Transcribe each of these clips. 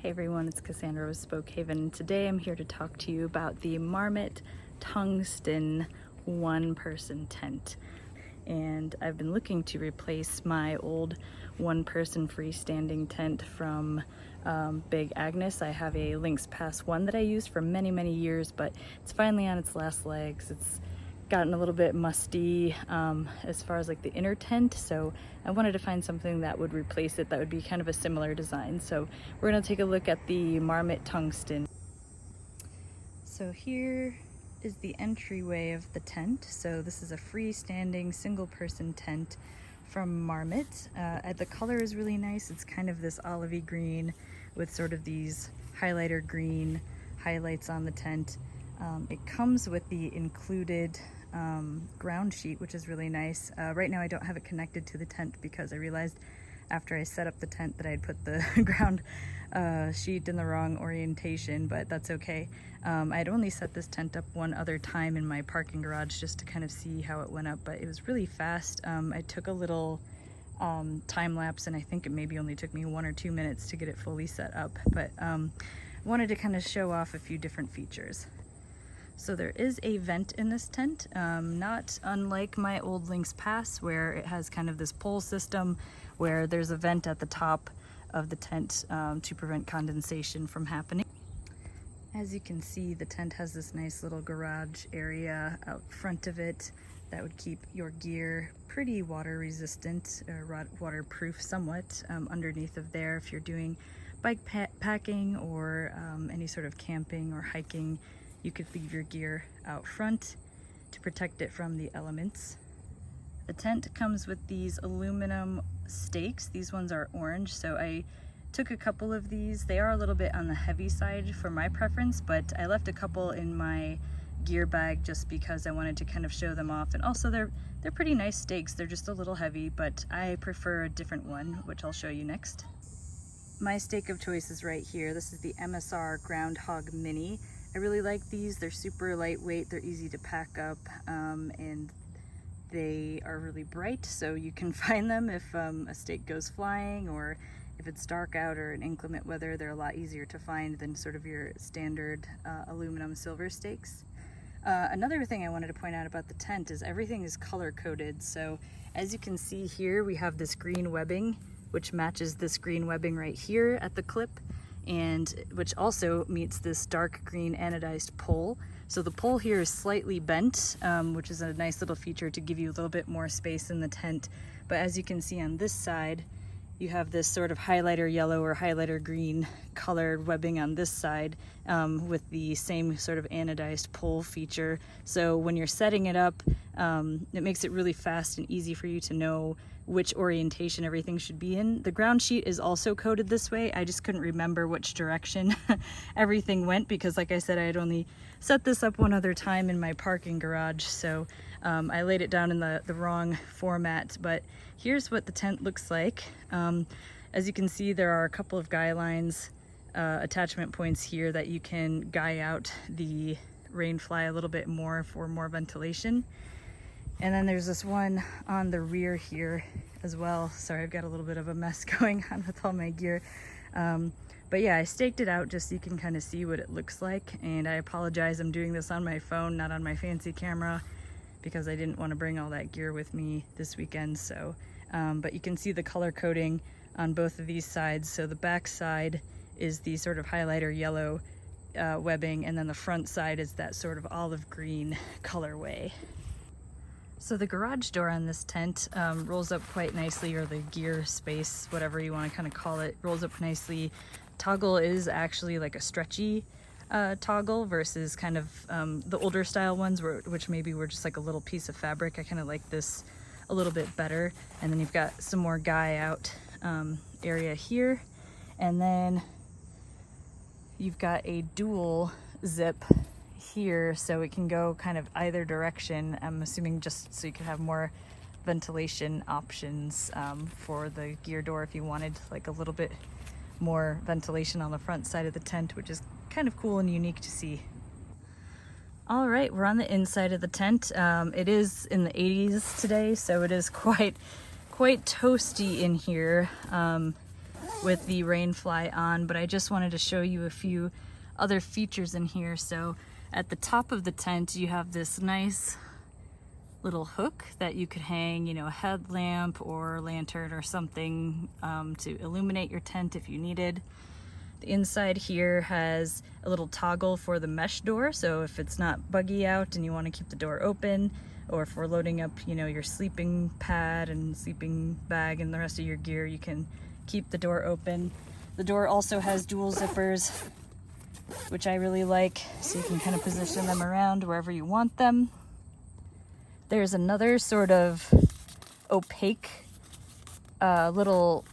Hey everyone, it's Cassandra with Spokehaven. Today I'm here to talk to you about the Marmot Tungsten one-person tent. And I've been looking to replace my old one-person freestanding tent from Big Agnes. I have a Lynx Pass 1 that I used for many years, but it's finally on its last legs. It's gotten a little bit musty as far as like the inner tent, so I wanted to find something that would replace it that would be kind of a similar design. So we're going to take a look at the Marmot Tungsten. So here is the entryway of the tent. So this is a freestanding single person tent from Marmot. The color is really nice. It's kind of this olivey green with sort of these highlighter green highlights on the tent. It comes with the included ground sheet, which is really nice. Right now I don't have it connected to the tent because I realized after I set up the tent that I'd put the ground sheet in the wrong orientation, but that's okay. I'd only set this tent up one other time in my parking garage just to kind of see how it went up, but it was really fast. I took a little time lapse and I think it maybe only took me 1 or 2 minutes to get it fully set up, but wanted to kind of show off a few different features. So there is a vent in this tent, not unlike my old Lynx Pass where it has kind of this pole system where there's a vent at the top of the tent to prevent condensation from happening. As you can see, the tent has this nice little garage area out front of it that would keep your gear pretty water resistant, or waterproof somewhat, underneath of there if you're doing bike packing or any sort of camping or hiking. You could leave your gear out front to protect it from the elements. The tent comes with these aluminum stakes. These ones are orange, so I took a couple of these. They are a little bit on the heavy side for my preference, but I left a couple in my gear bag just because I wanted to kind of show them off. And also they're pretty nice stakes. They're just a little heavy, but I prefer a different one, which I'll show you next. My stake of choice is right here. This is the MSR Groundhog Mini. I really like these. They're super lightweight, they're easy to pack up, and they are really bright, so you can find them if a stake goes flying or if it's dark out or in inclement weather. They're a lot easier to find than sort of your standard aluminum silver stakes. Another thing I wanted to point out about the tent is everything is color coded. So as you can see here, we have this green webbing which matches this green webbing right here at the clip, and which also meets this dark green anodized pole. So the pole here is slightly bent, which is a nice little feature to give you a little bit more space in the tent. But as you can see on this side, you have this sort of highlighter yellow or highlighter green colored webbing on this side, with the same sort of anodized pole feature. So when you're setting it up, it makes it really fast and easy for you to know which orientation everything should be in. The ground sheet is also coded this way. I just couldn't remember which direction everything went because, like I said, I had only set this up one other time in my parking garage, so I laid it down in the wrong format. But here's what the tent looks like. As you can see, there are a couple of guy lines, attachment points here that you can guy out the rainfly a little bit more for more ventilation. And then there's this one on the rear here as well. Sorry, I've got a little bit of a mess going on with all my gear. But yeah, I staked it out just so you can kind of see what it looks like. And I apologize, I'm doing this on my phone, not on my fancy camera, because I didn't want to bring all that gear with me this weekend. So, but you can see the color coding on both of these sides. So the back side is the sort of highlighter yellow webbing, and then the front side is that sort of olive green colorway. So the garage door on this tent rolls up quite nicely, or the gear space, whatever you want to kind of call it, rolls up nicely. Toggle is actually like a stretchy toggle versus kind of the older style ones which maybe were just like a little piece of fabric. I kind of like this a little bit better. And then you've got some more guy out area here, and then you've got a dual zip here, so it can go kind of either direction. I'm assuming just so you can have more ventilation options for the gear door if you wanted like a little bit more ventilation on the front side of the tent, which is kind of cool and unique to see. All right, we're on the inside of the tent. It is in the 80s today, so it is quite toasty in here. with the rain fly on, but I just wanted to show you a few other features in here. So at the top of the tent, you have this nice little hook that you could hang, you know, a headlamp or lantern or something to illuminate your tent if you needed. The inside here has a little toggle for the mesh door, so if it's not buggy out and you want to keep the door open, or if we're loading up, you know, your sleeping pad and sleeping bag and the rest of your gear, you can keep the door open. The door also has dual zippers, which I really like, so you can kind of position them around wherever you want them. There's another sort of opaque little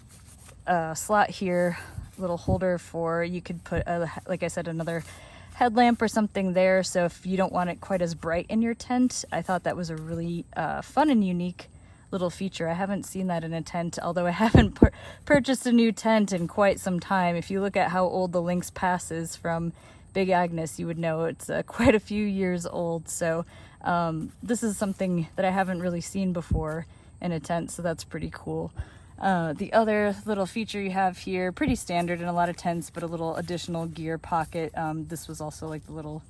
slot here, little holder for, you could put, like I said, another headlamp or something there. So if you don't want it quite as bright in your tent, I thought that was a really fun and unique little feature. I haven't seen that in a tent, although I haven't purchased a new tent in quite some time. If you look at how old the Lynx Pass is from Big Agnes, you would know it's quite a few years old. So this is something that I haven't really seen before in a tent, so that's pretty cool. The other little feature you have here, pretty standard in a lot of tents, but a little additional gear pocket. This was also like the little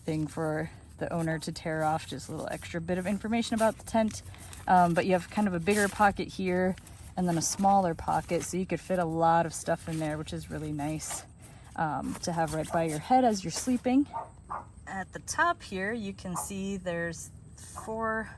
thing for the owner to tear off, just a little extra bit of information about the tent. But you have kind of a bigger pocket here and then a smaller pocket, so you could fit a lot of stuff in there, which is really nice to have right by your head as you're sleeping. At the top here, you can see there's 4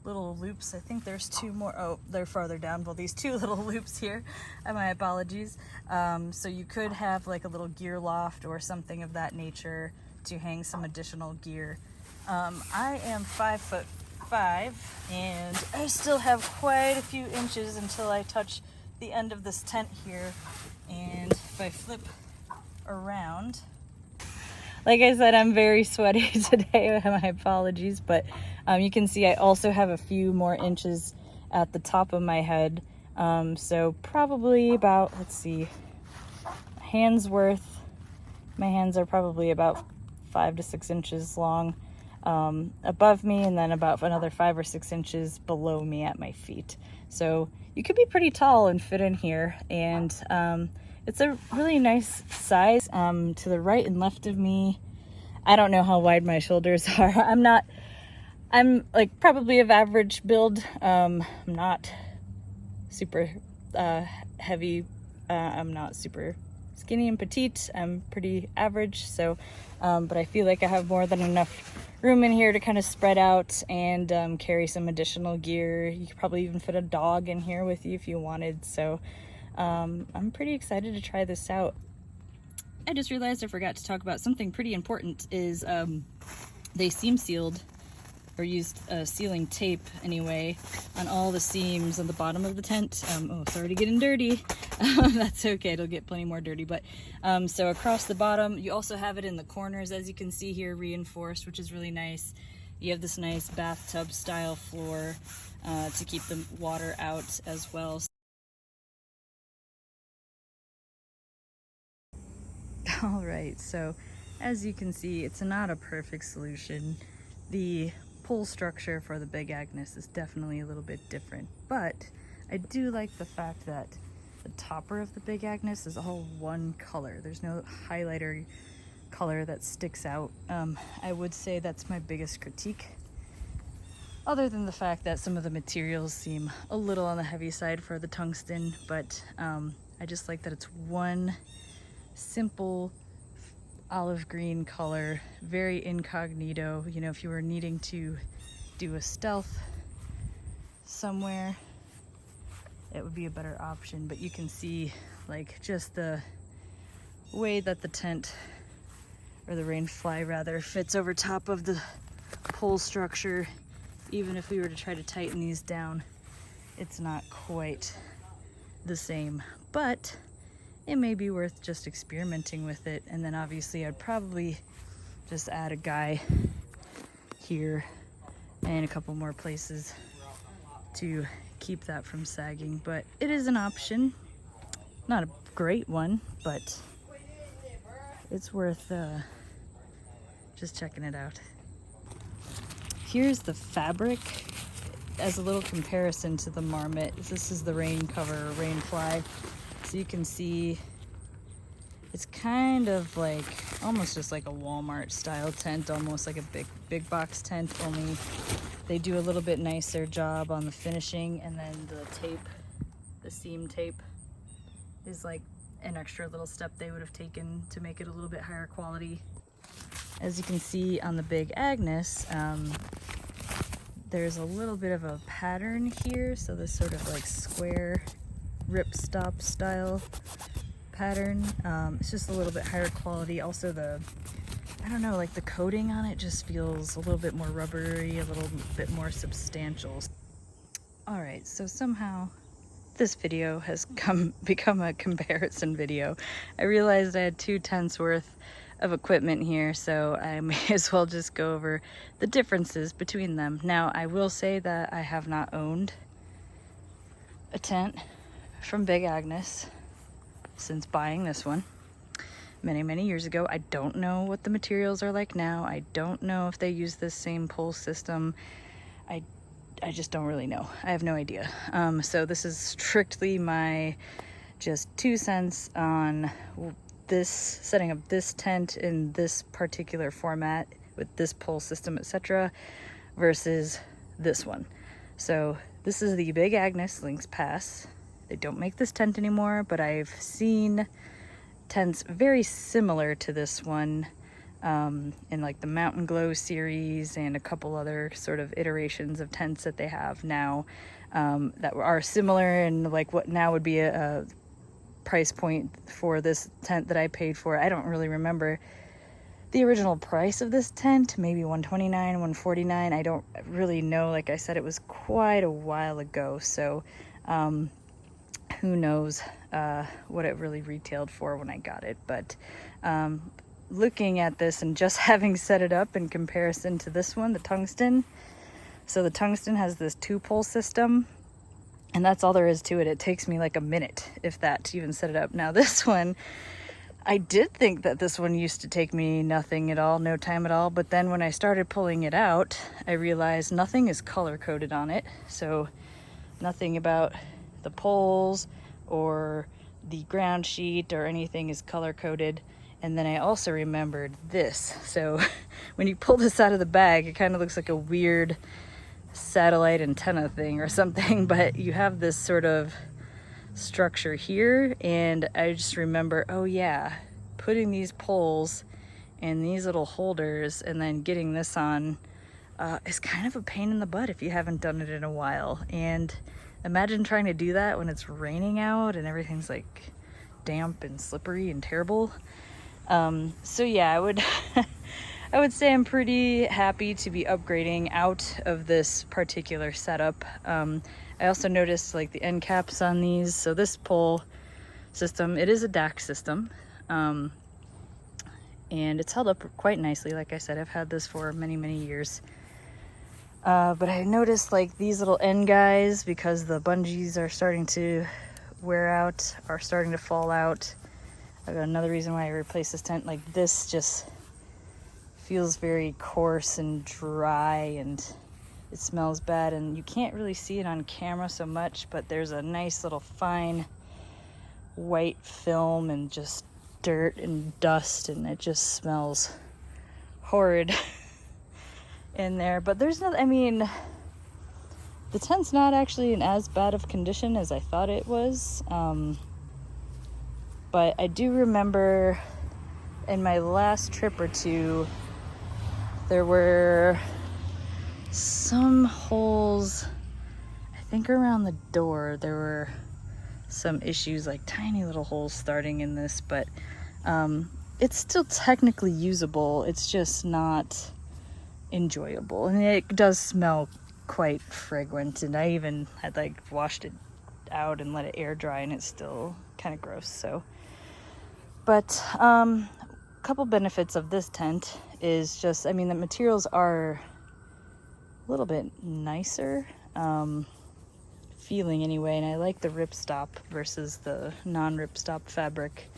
little loops. I think there's 2 more. Oh, they're farther down. Well, these 2 little loops here. My apologies. So you could have like a little gear loft or something of that nature to hang some additional gear. I am 5'5", and I still have quite a few inches until I touch the end of this tent here. And if I flip around, like I said, I'm very sweaty today. My apologies, but you can see I also have a few more inches at the top of my head. So probably about, let's see, hand's worth. My hands are probably about 5 to 6 inches long above me, and then about another 5 or 6 inches below me at my feet. So you could be pretty tall and fit in here, and it's a really nice size. To the right and left of me, I don't know how wide my shoulders are. I'm like probably of average build. I'm not super heavy. I'm not super skinny and petite. I'm pretty average. So, but I feel like I have more than enough room in here to kind of spread out and carry some additional gear. You could probably even fit a dog in here with you if you wanted. So I'm pretty excited to try this out. I just realized I forgot to talk about something pretty important is they seam sealed or used sealing tape anyway on all the seams on the bottom of the tent. Oh, it's already getting dirty. That's okay, it'll get plenty more dirty. But so across the bottom, you also have it in the corners, as you can see here, reinforced, which is really nice. You have this nice bathtub style floor to keep the water out as well. All right, so as you can see, it's not a perfect solution. The pole structure for the Big Agnes is definitely a little bit different, but I do like the fact that the topper of the Big Agnes is all one color. There's no highlighter color that sticks out. I would say that's my biggest critique, other than the fact that some of the materials seem a little on the heavy side for the tungsten, but I just like that it's one simple olive green color, very incognito. You know, if you were needing to do a stealth somewhere, it would be a better option. But you can see like just the way that the tent, or the rain fly rather, fits over top of the pole structure. Even if we were to try to tighten these down, it's not quite the same, but it may be worth just experimenting with it. And then obviously I'd probably just add a guy here and a couple more places to keep that from sagging. But it is an option, not a great one, but it's worth just checking it out. Here's the fabric as a little comparison to the Marmot. This is the rain cover, rain fly. So you can see it's kind of like almost just like a Walmart style tent, almost like a big box tent, only they do a little bit nicer job on the finishing, and then the tape, the seam tape, is like an extra little step they would have taken to make it a little bit higher quality. As you can see on the Big Agnes, there's a little bit of a pattern here, so this sort of like square ripstop style pattern. It's just a little bit higher quality. Also I don't know, like the coating on it just feels a little bit more rubbery, a little bit more substantial. All right, so somehow this video has become a comparison video. I realized I had 2 tents worth of equipment here, so I may as well just go over the differences between them. Now, I will say that I have not owned a tent from Big Agnes since buying this one many years ago. I don't know what the materials are like now. I don't know if they use this same pole system. I just don't really know. I have no idea. So this is strictly my just 2 cents on this, setting up this tent in this particular format with this pole system, etc., versus this one. So this is the Big Agnes Lynx Pass. They don't make this tent anymore, but I've seen tents very similar to this one in like the Mountain Glow series and a couple other sort of iterations of tents that they have now that are similar, and like what now would be a price point for this tent that I paid for. I don't really remember the original price of this tent, maybe $129, $149. I don't really know. Like I said, it was quite a while ago, so who knows what it really retailed for when I got it. But looking at this and just having set it up in comparison to this one, the Tungsten. So the Tungsten has this 2-pole system, and that's all there is to it. It takes me like a minute, if that, to even set it up. Now this one, I did think that this one used to take me nothing at all, no time at all. But then when I started pulling it out, I realized nothing is color coded on it. So nothing about the poles or the ground sheet or anything is color coded. And then I also remembered this. So when you pull this out of the bag, it kind of looks like a weird satellite antenna thing or something, but you have this sort of structure here, and I just remember, oh yeah, putting these poles in these little holders and then getting this on is kind of a pain in the butt if you haven't done it in a while. And imagine trying to do that when it's raining out and everything's like damp and slippery and terrible. So yeah, I would I would say I'm pretty happy to be upgrading out of this particular setup. I also noticed like the end caps on these. So this pole system, it is a DAC system, and it's held up quite nicely. Like I said, I've had this for many years. But I noticed like these little end guys, because the bungees are starting to wear out, are starting to fall out. I've got another reason why I replaced this tent. Like this just feels very coarse and dry, and it smells bad, and you can't really see it on camera so much, but there's a nice little fine white film and just dirt and dust, and it just smells horrid in there. But there's no, I mean, the tent's not actually in as bad of condition as I thought it was. But I do remember in my last trip or two, there were some holes, I think around the door, there were some issues, like tiny little holes starting in this, but it's still technically usable. It's just not enjoyable, and it does smell quite fragrant, and I even had like washed it out and let it air dry, and it's still kind of gross. So, but a couple benefits of this tent is just, I mean, the materials are a little bit nicer feeling anyway, and I like the ripstop versus the non-ripstop fabric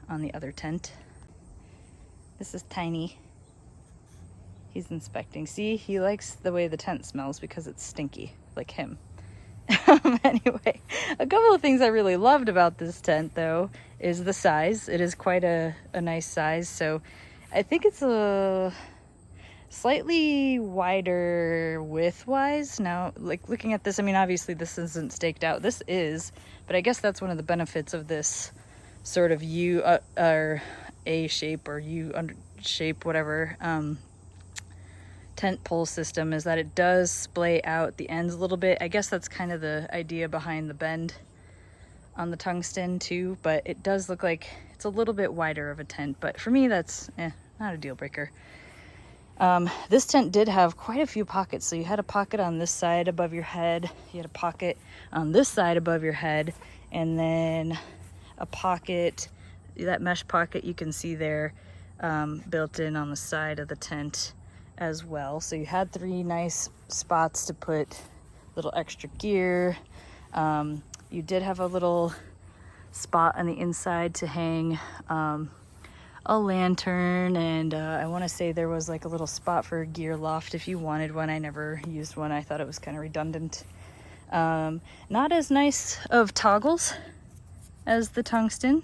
on the other tent. This is Tiny. He's inspecting. See, he likes the way the tent smells because it's stinky, like him. Anyway, a couple of things I really loved about this tent though is the size. It is quite a nice size. So I think it's a slightly wider width-wise. Now, like looking at this, I mean, obviously this isn't staked out. This is, but I guess that's one of the benefits of this sort of U or A shape or U shape, whatever, tent pole system, is that it does splay out the ends a little bit. I guess that's kind of the idea behind the bend on the tungsten too, but it does look like it's a little bit wider of a tent, but for me that's not a deal breaker. This tent did have quite a few pockets. So you had a pocket on this side above your head, you had a pocket on this side above your head, and then a pocket, that mesh pocket you can see there, built in on the side of the tent as well. So you had 3 nice spots to put little extra gear. You did have a little spot on the inside to hang a lantern, and I want to say there was like a little spot for a gear loft if you wanted one. I never used one. I thought it was kind of redundant. Not as nice of toggles as the tungsten.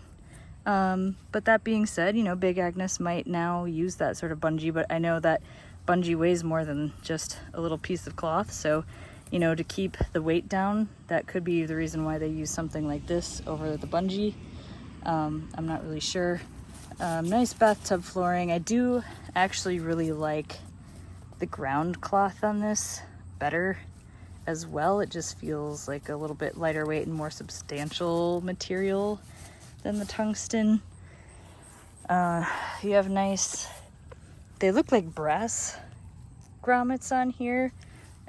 But that being said, you know, Big Agnes might now use that sort of bungee, but I know that bungee weighs more than just a little piece of cloth. So, you know, to keep the weight down, that could be the reason why they use something like this over the bungee. I'm not really sure. Nice bathtub flooring. I do actually really like the ground cloth on this better as well. It just feels like a little bit lighter weight and more substantial material than the tungsten. You have nice, they look like brass grommets on here,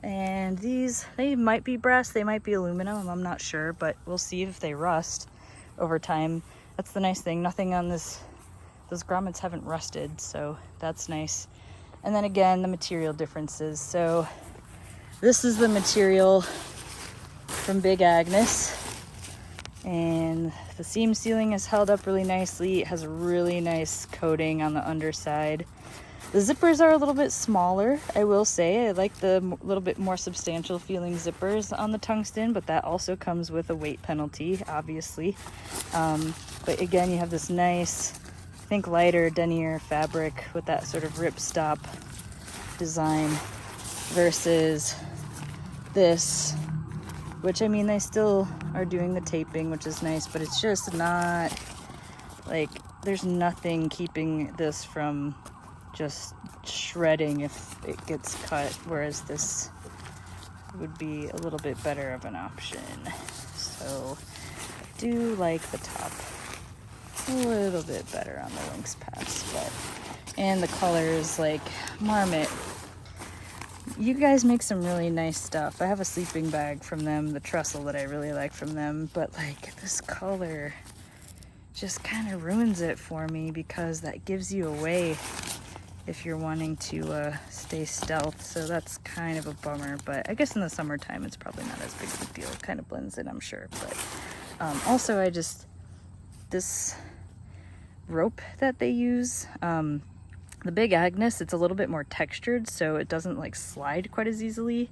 and these, they might be brass, they might be aluminum, I'm not sure, but we'll see if they rust over time. That's the nice thing, nothing on this, those grommets haven't rusted, so that's nice. And then again, the material differences. So this is the material from Big Agnes, and the seam sealing is held up really nicely. It has a really nice coating on the underside. The zippers are a little bit smaller, I will say. I like the little bit more substantial feeling zippers on the tungsten, but that also comes with a weight penalty, obviously. But again, you have this nice, I think, lighter denier fabric with that sort of ripstop design versus this, which, I mean, they still are doing the taping, which is nice, but it's just not, like, there's nothing keeping this from just shredding if it gets cut, whereas this would be a little bit better of an option. So I do like the top a little bit better on the Lynx Pass, but, and the colors, like Marmot, you guys make some really nice stuff. I have a sleeping bag from them, the trestle that I really like from them, but like this color just kind of ruins it for me, because that gives you away if you're wanting to stay stealth. So that's kind of a bummer, but I guess in the summertime it's probably not as big of a deal. It kind of blends in, I'm sure. But also, I just, this rope that they use, the Big Agnes, it's a little bit more textured, so it doesn't like slide quite as easily,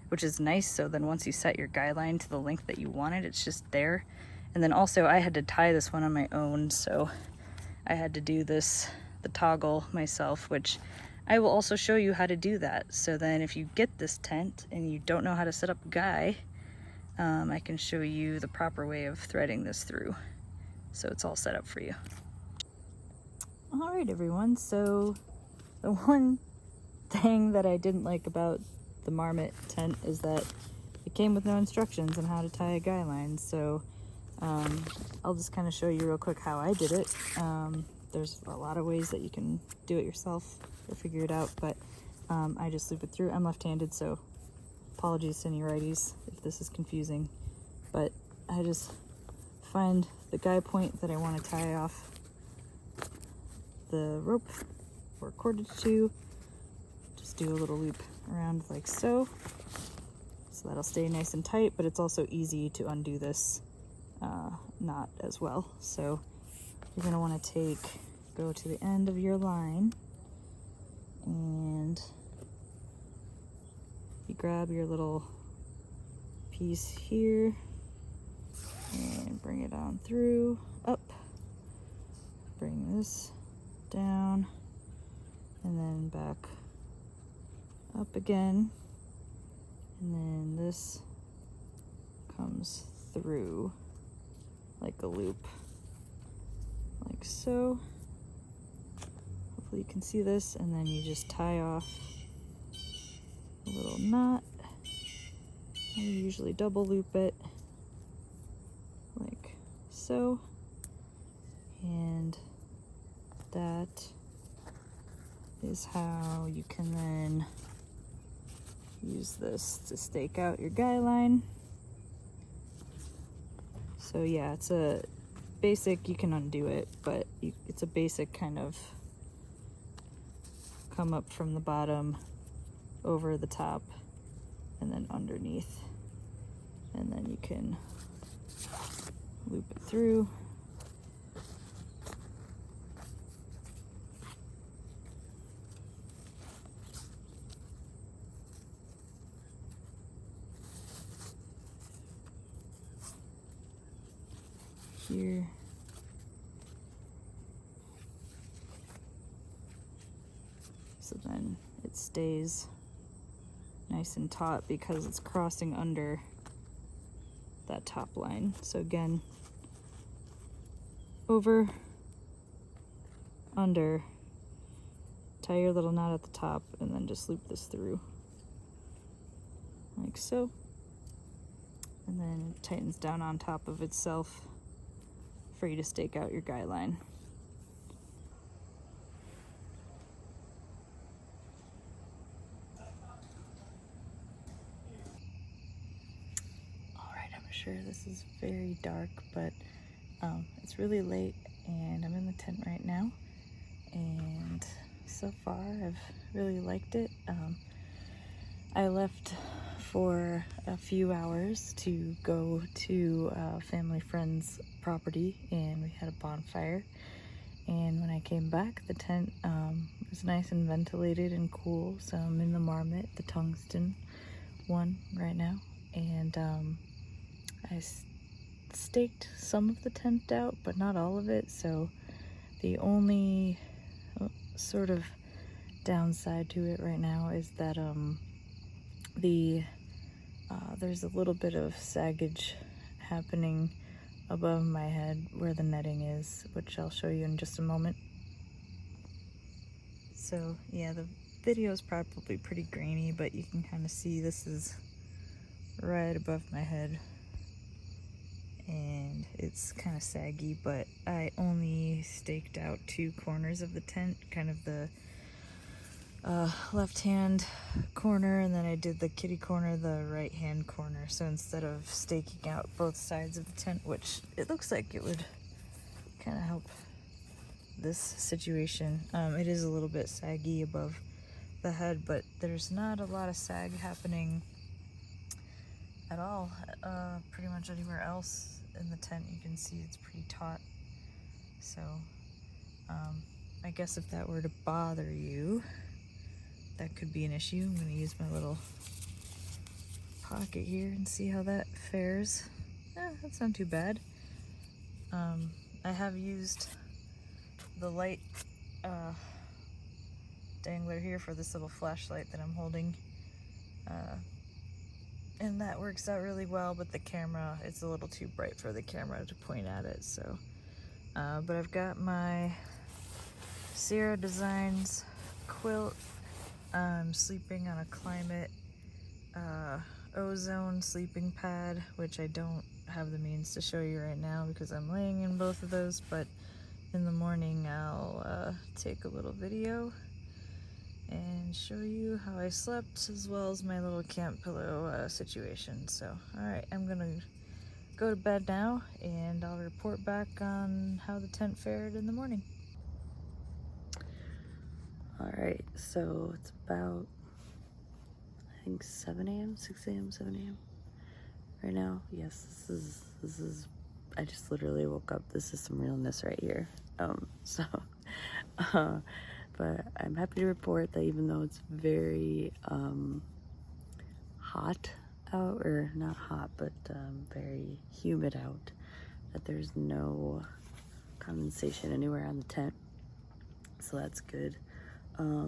which is nice. So then once you set your guide line to the length that you want it, it's just there. And then also I had to tie this one on my own, so I had to do this, the toggle myself, which I will also show you how to do that. So then if you get this tent and you don't know how to set up a guy, I can show you the proper way of threading this through, so it's all set up for you. All right, everyone, so the one thing that I didn't like about the Marmot tent is that it came with no instructions on how to tie a guy line. So I'll just kind of show you real quick how I did it. There's a lot of ways that you can do it yourself or figure it out, but I just loop it through. I'm left-handed, so apologies to any righties if this is confusing, but I just find the guy point that I want to tie off the rope or cordage to, just do a little loop around like so, so that'll stay nice and tight, but it's also easy to undo this knot as well. So you're going to want to go to the end of your line, and you grab your little piece here and bring it on through, up, bring this down, and then back up again, and then this comes through like a loop, like so. Hopefully you can see this, and then you just tie off a little knot. I usually double loop it like so, and that is how you can then use this to stake out your guy line. So yeah, it's a basic, you can undo it, but it's a basic kind of come up from the bottom, over the top, and then underneath. And then you can loop it through. Here. So then it stays nice and taut because it's crossing under that top line. So again, over, under, tie your little knot at the top, and then just loop this through like so. And then it tightens down on top of itself for you to stake out your guy line. Alright, I'm sure this is very dark, but it's really late and I'm in the tent right now, and so far I've really liked it. I left for a few hours to go to a family friend's property, and we had a bonfire, and when I came back the tent was nice and ventilated and cool. So I'm in the Marmot, the Tungsten one right now, and I staked some of the tent out but not all of it. So the only sort of downside to it right now is that there's a little bit of saggage happening above my head where the netting is, which I'll show you in just a moment. So yeah, the video is probably pretty grainy, but you can kind of see this is right above my head and it's kind of saggy, but I only staked out 2 corners of the tent, kind of the left hand corner, and then I did the kitty corner, the right hand corner. So instead of staking out both sides of the tent, which it looks like it would kind of help this situation, it is a little bit saggy above the head, but there's not a lot of sag happening at all. Pretty much anywhere else in the tent you can see it's pretty taut. So I guess if that were to bother you, that could be an issue. I'm going to use my little pocket here and see how that fares. That's not too bad. I have used the light dangler here for this little flashlight that I'm holding, and that works out really well, but the camera, it's a little too bright for the camera to point at it. So but I've got my Sierra Designs quilt. I'm sleeping on a Klymit O Zone sleeping pad, which I don't have the means to show you right now because I'm laying in both of those, but in the morning I'll take a little video and show you how I slept, as well as my little camp pillow situation. So alright, I'm gonna go to bed now and I'll report back on how the tent fared in the morning. Alright, so it's about, I think 7 a.m., 6 a.m., 7 a.m. right now. Yes, this is, I just literally woke up. This is some realness right here. But I'm happy to report that even though it's very hot out, or not hot, but very humid out, that there's no condensation anywhere on the tent, so that's good. I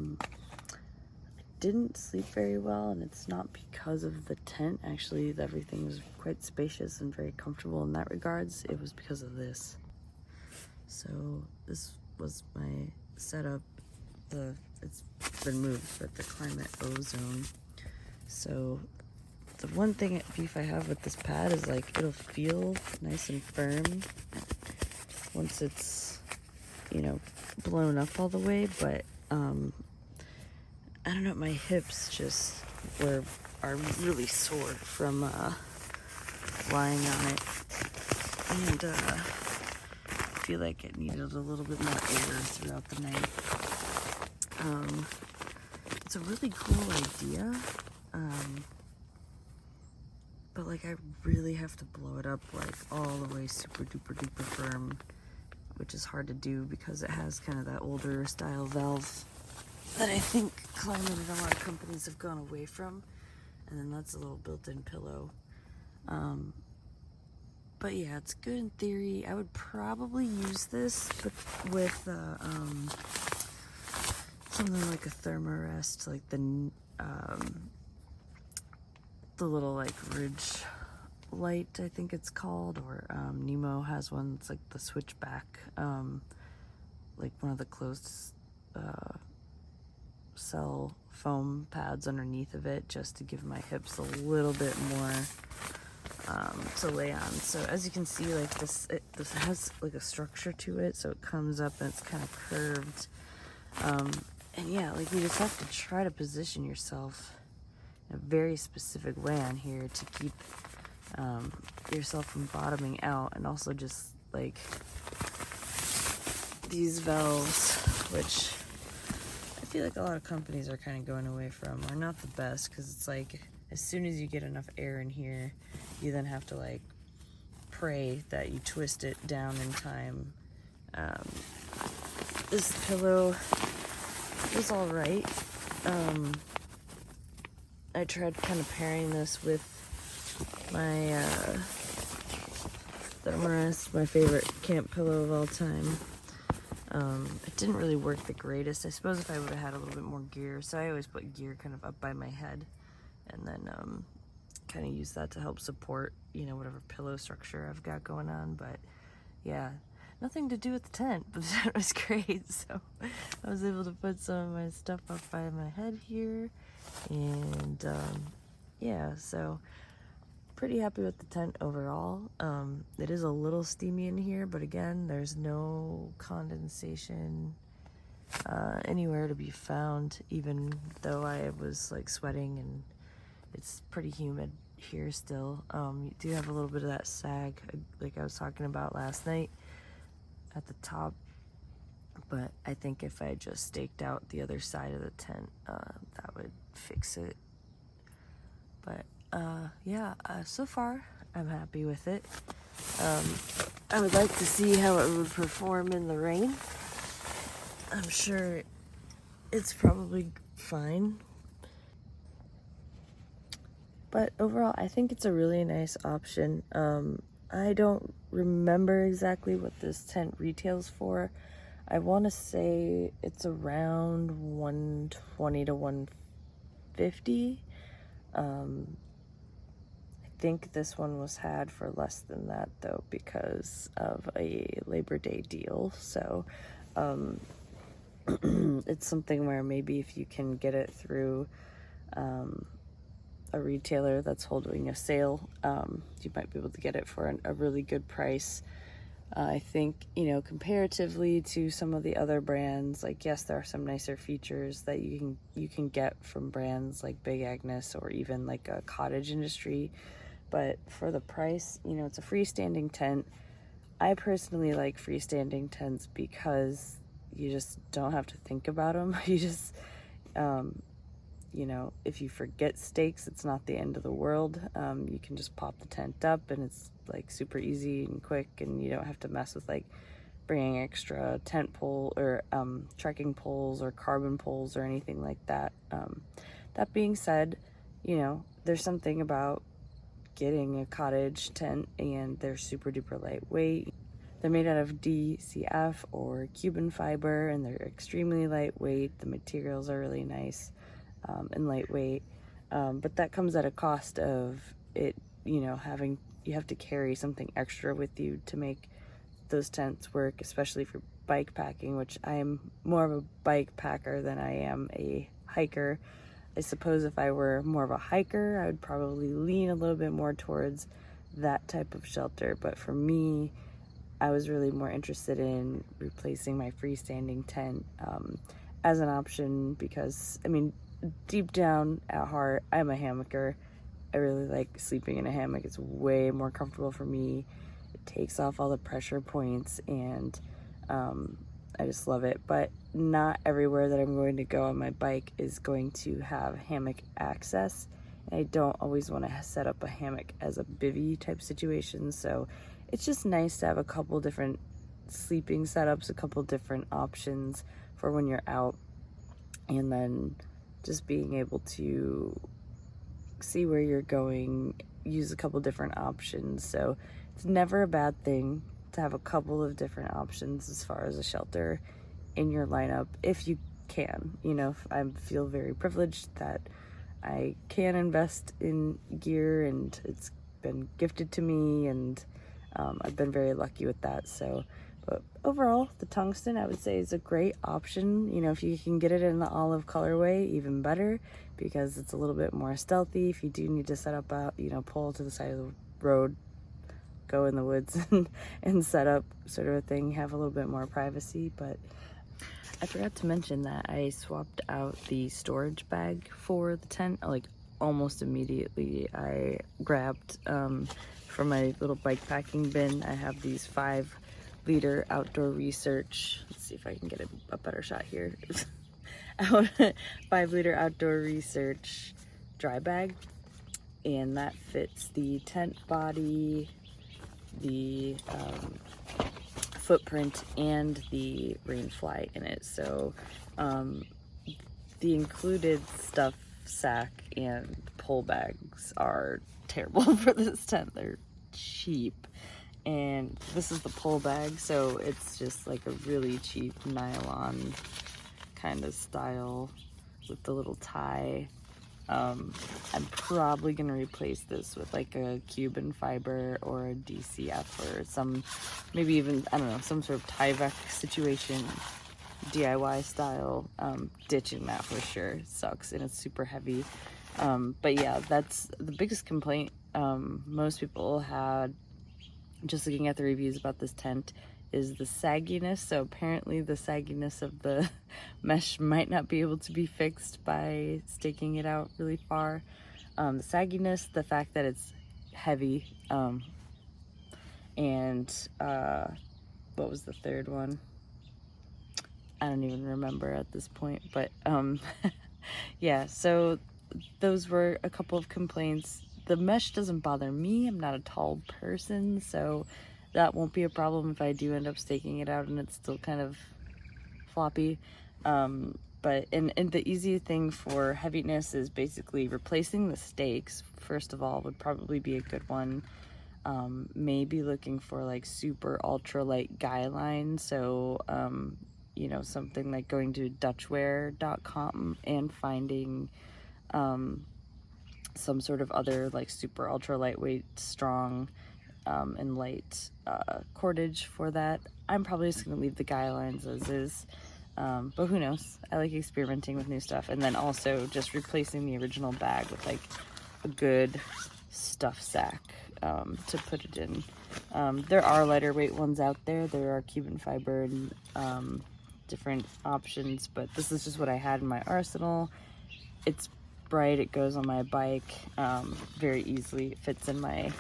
didn't sleep very well, and it's not because of the tent. Actually, everything was quite spacious and very comfortable in that regards. It was because of this. So this was my setup. It's been moved, but the Klymit O Zone. So the one thing beef I have with this pad is like it'll feel nice and firm once it's, you know, blown up all the way, but I don't know, my hips just are really sore from lying on it, and I feel like it needed a little bit more air throughout the night. It's a really cool idea, but like I really have to blow it up like all the way super duper duper firm, which is hard to do because it has kind of that older style valve that I think Klymit and a lot of companies have gone away from. And then that's a little built-in pillow. But yeah, it's good in theory. I would probably use this with something like a thermarest, like the little like ridge light, I think it's called, or Nemo has one. It's like the switchback, like one of the closed cell foam pads underneath of it, just to give my hips a little bit more to lay on. So as you can see, like this has like a structure to it, so it comes up and it's kind of curved, and yeah, like you just have to try to position yourself in a very specific way on here to keep yourself from bottoming out. And also just like these valves, which I feel like a lot of companies are kind of going away from, are not the best, because it's like as soon as you get enough air in here, you then have to like pray that you twist it down in time. This pillow was all right. I tried kind of pairing this with my thermarest, my favorite camp pillow of all time. It didn't really work the greatest. I suppose if I would have had a little bit more gear, so I always put gear kind of up by my head, and then kind of use that to help support, you know, whatever pillow structure I've got going on. But yeah, nothing to do with the tent, but the tent was great. So I was able to put some of my stuff up by my head here, and yeah, so pretty happy with the tent overall. It is a little steamy in here, but again, there's no condensation anywhere to be found, even though I was like sweating and it's pretty humid here still. You do have a little bit of that sag, like I was talking about last night, at the top, but I think if I just staked out the other side of the tent, that would fix it. But yeah, so far I'm happy with it. I would like to see how it would perform in the rain. I'm sure it's probably fine, but overall I think it's a really nice option. I don't remember exactly what this tent retails for. I want to say it's around $120 to $150. I think this one was had for less than that though, because of a Labor Day deal. So it's something where maybe if you can get it through a retailer that's holding a sale, you might be able to get it for a really good price. I think, you know, comparatively to some of the other brands, like, yes, there are some nicer features that you can get from brands like Big Agnes or even like a Cottage Industry, but for the price, you know, it's a freestanding tent. I personally like freestanding tents because you just don't have to think about them. You just, you know, if you forget stakes, it's not the end of the world. You can just pop the tent up and it's like super easy and quick, and you don't have to mess with like bringing extra tent pole or trekking poles or carbon poles or anything like that. That being said, you know, there's something about getting a cottage tent, and they're super duper lightweight. They're made out of DCF or Cuban fiber, and they're extremely lightweight. The materials are really nice and lightweight, but that comes at a cost of it, you have to carry something extra with you to make those tents work, especially for bike packing, which I am more of a bike packer than I am a hiker. I suppose if I were more of a hiker, I would probably lean a little bit more towards that type of shelter. But for me, I was really more interested in replacing my freestanding tent as an option because, I mean, deep down at heart, I'm a hammocker. I really like sleeping in a hammock. It's way more comfortable for me. It takes off all the pressure points, and I just love it. But not everywhere that I'm going to go on my bike is going to have hammock access. And I don't always want to set up a hammock as a bivvy type situation. So it's just nice to have a couple different sleeping setups, a couple different options for when you're out, and then just being able to see where you're going, use a couple different options. So it's never a bad thing to have a couple of different options as far as a shelter in your lineup, if you can. I feel very privileged that I can invest in gear, and it's been gifted to me, and I've been very lucky with that. So, but overall, the tungsten, I would say, is a great option. If you can get it in the olive colorway, even better, because it's a little bit more stealthy. If you do need to set up a, pull to the side of the road, go in the woods and set up sort of a thing, have a little bit more privacy. But I forgot to mention that I swapped out the storage bag for the tent, like almost immediately. I grabbed, for my little bike packing bin, I have these 5-liter outdoor research. Let's see if I can get a better shot here. 5-liter outdoor research dry bag, and that fits the tent body, the footprint, and the rain fly in it. So the included stuff sack and pull bags are terrible for this tent. They're cheap, and this is the pull bag, so it's just like a really cheap nylon kind of style with the little tie. I'm probably gonna replace this with like a Cuban fiber or a DCF or some, maybe even, I don't know, some sort of Tyvek situation, DIY style. Ditching that for sure. It sucks, and it's super heavy. But yeah, that's the biggest complaint most people had, just looking at the reviews about this tent, is the sagginess. So apparently the sagginess of the mesh might not be able to be fixed by staking it out really far. The sagginess, the fact that it's heavy, and what was the third one? I don't even remember at this point, but yeah, so those were a couple of complaints. The mesh doesn't bother me. I'm not a tall person, so that won't be a problem if I do end up staking it out and it's still kind of floppy. But the easy thing for heaviness is basically replacing the stakes. First of all, would probably be a good one. Maybe looking for like super ultra light guy line. So, something like going to dutchwear.com and finding some sort of other like super ultra lightweight, strong, and light cordage for that. I'm probably just gonna leave the guy lines as is, but who knows? I like experimenting with new stuff. And then also just replacing the original bag with like a good stuff sack to put it in. There are lighter weight ones out there. There are Cuban fiber and different options, but this is just what I had in my arsenal. It's bright, it goes on my bike very easily. It fits in my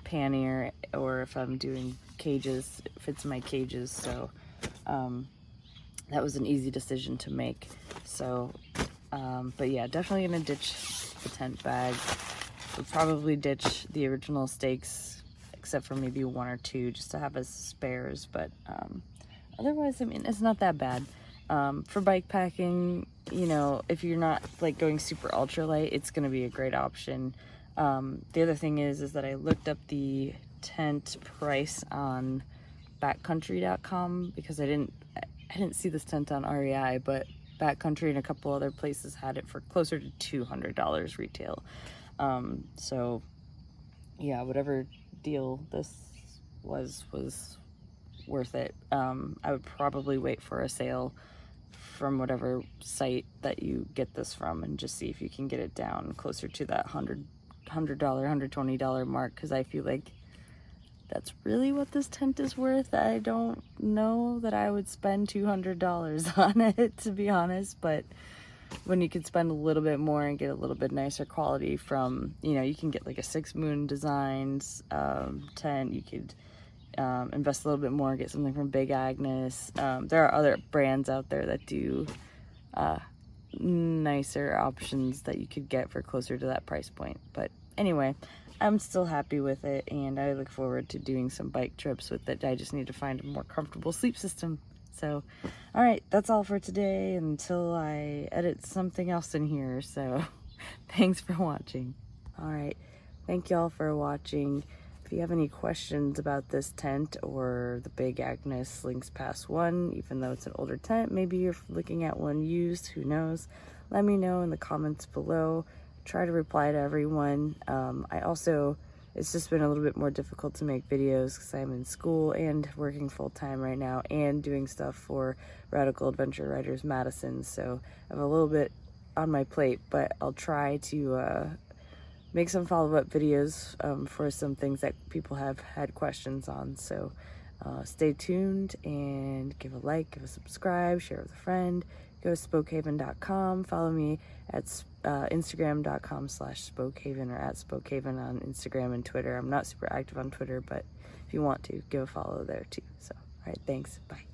pannier, or if I'm doing cages, it fits in my cages. So that was an easy decision to make. So but yeah, definitely gonna ditch the tent bag. Would probably ditch the original stakes, except for maybe 1 or 2 just to have as spares. But otherwise, I mean, it's not that bad. For bike packing, if you're not like going super ultra light, it's going to be a great option. The other thing is that I looked up the tent price on backcountry.com because I didn't see this tent on REI, but Backcountry and a couple other places had it for closer to $200 retail. So yeah, whatever deal this was worth it. I would probably wait for a sale from whatever site that you get this from and just see if you can get it down closer to that $100, $120 mark, because I feel like that's really what this tent is worth. I don't know that I would spend $200 on it, to be honest, but when you could spend a little bit more and get a little bit nicer quality from, you can get like a 6 Moon Designs tent. You could invest a little bit more, get something from Big Agnes. There are other brands out there that do nicer options that you could get for closer to that price point. But anyway, I'm still happy with it, and I look forward to doing some bike trips with it. I just need to find a more comfortable sleep system. So, all right, that's all for today until I edit something else in here. So, thanks for watching. All right, thank y'all for watching. If you have any questions about this tent or the Big Agnes Lynx Pass 1, even though it's an older tent, maybe you're looking at one used, who knows, let me know in the comments below. Try to reply to everyone. It's just been a little bit more difficult to make videos because I'm in school and working full-time right now and doing stuff for Radical Adventure Riders Madison, so I have a little bit on my plate, but I'll try to make some follow-up videos for some things that people have had questions on. So stay tuned and give a like, give a subscribe, share with a friend. Go to spokehaven.com. Follow me at instagram.com/spokehaven or at spokehaven on Instagram and Twitter. I'm not super active on Twitter, but if you want to, give a follow there too. So, all right, thanks. Bye.